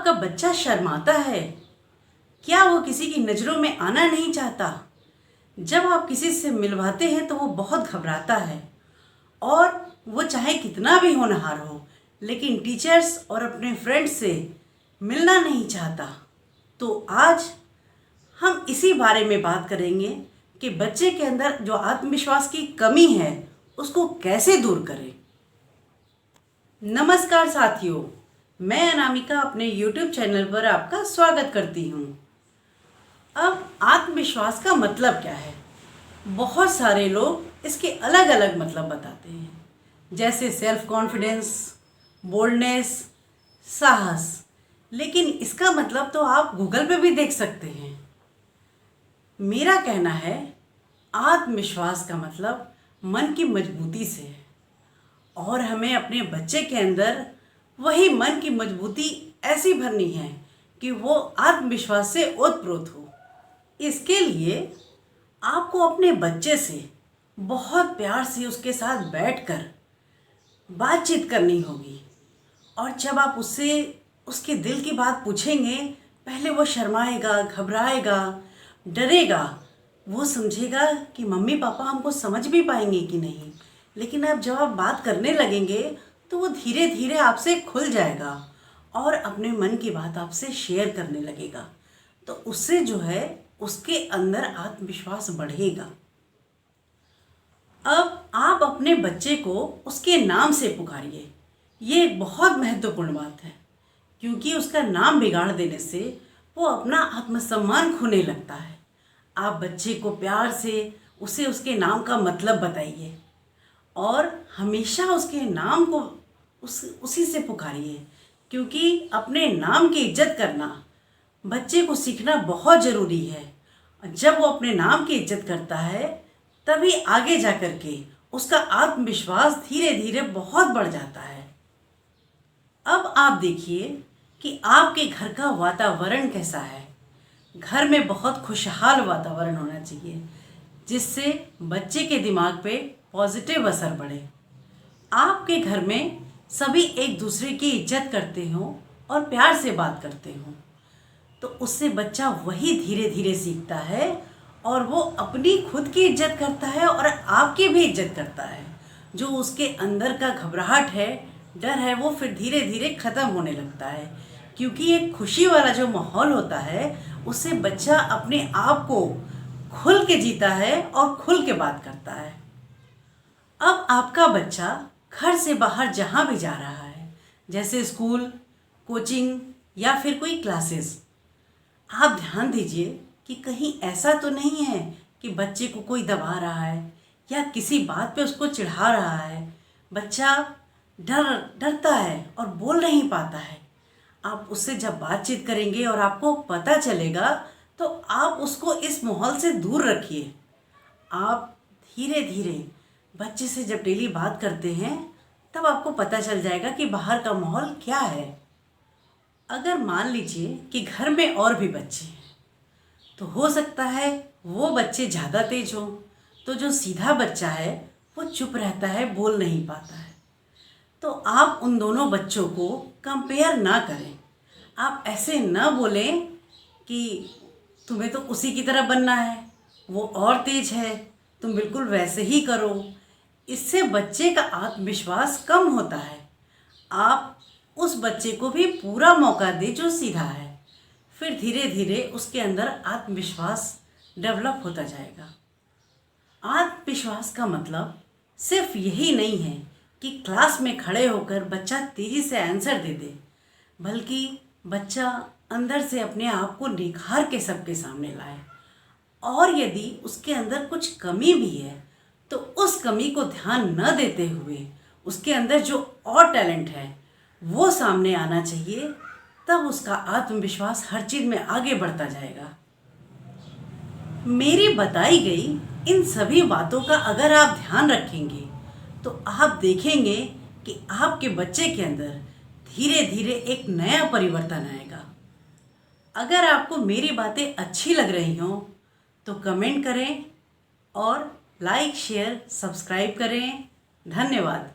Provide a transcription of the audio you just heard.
आपका बच्चा शर्माता है? क्या वो किसी की नज़रों में आना नहीं चाहता? जब आप किसी से मिलवाते हैं तो वो बहुत घबराता है और वो चाहे कितना भी होनहार हो, लेकिन टीचर्स और अपने फ्रेंड्स से मिलना नहीं चाहता। तो आज हम इसी बारे में बात करेंगे कि बच्चे के अंदर जो आत्मविश्वास की कमी है उसको कैसे दूर करें। नमस्कार साथियों, मैं अनामिका अपने YouTube चैनल पर आपका स्वागत करती हूँ। अब आत्मविश्वास का मतलब क्या है? बहुत सारे लोग इसके अलग अलग मतलब बताते हैं, जैसे सेल्फ कॉन्फिडेंस, बोल्डनेस, साहस। लेकिन इसका मतलब तो आप गूगल पे भी देख सकते हैं। मेरा कहना है आत्मविश्वास का मतलब मन की मजबूती से है और हमें अपने बच्चे के अंदर वही मन की मजबूती ऐसी भरनी है कि वो आत्मविश्वास से ओतप्रोत हो। इसके लिए आपको अपने बच्चे से बहुत प्यार से उसके साथ बैठकर बातचीत करनी होगी और जब आप उससे उसके दिल की बात पूछेंगे, पहले वो शर्माएगा, घबराएगा, डरेगा। वो समझेगा कि मम्मी पापा हमको समझ भी पाएंगे कि नहीं, लेकिन अब जब आप बात करने लगेंगे तो वो धीरे धीरे आपसे खुल जाएगा और अपने मन की बात आपसे शेयर करने लगेगा। तो उससे जो है उसके अंदर आत्मविश्वास बढ़ेगा। अब आप अपने बच्चे को उसके नाम से पुकारिए। ये एक बहुत महत्वपूर्ण बात है, क्योंकि उसका नाम बिगाड़ देने से वो अपना आत्मसम्मान खोने लगता है। आप बच्चे को प्यार से उसे उसके नाम का मतलब बताइए और हमेशा उसके नाम को उसी से पुकारिए, क्योंकि अपने नाम की इज्जत करना बच्चे को सीखना बहुत ज़रूरी है। जब वो अपने नाम की इज्जत करता है तभी आगे जा कर के उसका आत्मविश्वास धीरे धीरे बहुत बढ़ जाता है। अब आप देखिए कि आपके घर का वातावरण कैसा है। घर में बहुत खुशहाल वातावरण होना चाहिए, जिससे बच्चे के दिमाग पे पॉजिटिव असर पड़े। आपके घर में सभी एक दूसरे की इज्जत करते हों और प्यार से बात करते हों, तो उससे बच्चा वही धीरे धीरे सीखता है और वो अपनी खुद की इज्जत करता है और आपकी भी इज्जत करता है। जो उसके अंदर का घबराहट है, डर है, वो फिर धीरे धीरे ख़त्म होने लगता है, क्योंकि एक खुशी वाला जो माहौल होता है उससे बच्चा अपने आप को खुल के जीता है और खुल के बात करता है। अब आपका बच्चा घर से बाहर जहाँ भी जा रहा है, जैसे स्कूल, कोचिंग या फिर कोई क्लासेस, आप ध्यान दीजिए कि कहीं ऐसा तो नहीं है कि बच्चे को कोई दबा रहा है या किसी बात पे उसको चिढ़ा रहा है। बच्चा डरता है और बोल नहीं पाता है। आप उससे जब बातचीत करेंगे और आपको पता चलेगा तो आप उसको इस माहौल से दूर रखिए। आप धीरे धीरे बच्चे से जब डेली बात करते हैं तब आपको पता चल जाएगा कि बाहर का माहौल क्या है। अगर मान लीजिए कि घर में और भी बच्चे हैं, तो हो सकता है वो बच्चे ज़्यादा तेज हों, तो जो सीधा बच्चा है वो चुप रहता है, बोल नहीं पाता है। तो आप उन दोनों बच्चों को कंपेयर ना करें। आप ऐसे ना बोलें कि तुम्हें तो उसी की तरह बनना है, वो और तेज है, तुम बिल्कुल वैसे ही करो। इससे बच्चे का आत्मविश्वास कम होता है। आप उस बच्चे को भी पूरा मौका दें जो सीधा है, फिर धीरे धीरे उसके अंदर आत्मविश्वास डेवलप होता जाएगा। आत्मविश्वास का मतलब सिर्फ यही नहीं है कि क्लास में खड़े होकर बच्चा तेज़ी से आंसर दे दे, बल्कि बच्चा अंदर से अपने आप को निखार के सबके सामने लाए। और यदि उसके अंदर कुछ कमी भी है तो उस कमी को ध्यान न देते हुए उसके अंदर जो और टैलेंट है वो सामने आना चाहिए। तब उसका आत्मविश्वास हर चीज़ में आगे बढ़ता जाएगा। मेरी बताई गई इन सभी बातों का अगर आप ध्यान रखेंगे तो आप देखेंगे कि आपके बच्चे के अंदर धीरे धीरे एक नया परिवर्तन आएगा। अगर आपको मेरी बातें अच्छी लग रही हों तो कमेंट करें और लाइक, शेयर, सब्सक्राइब करें। धन्यवाद।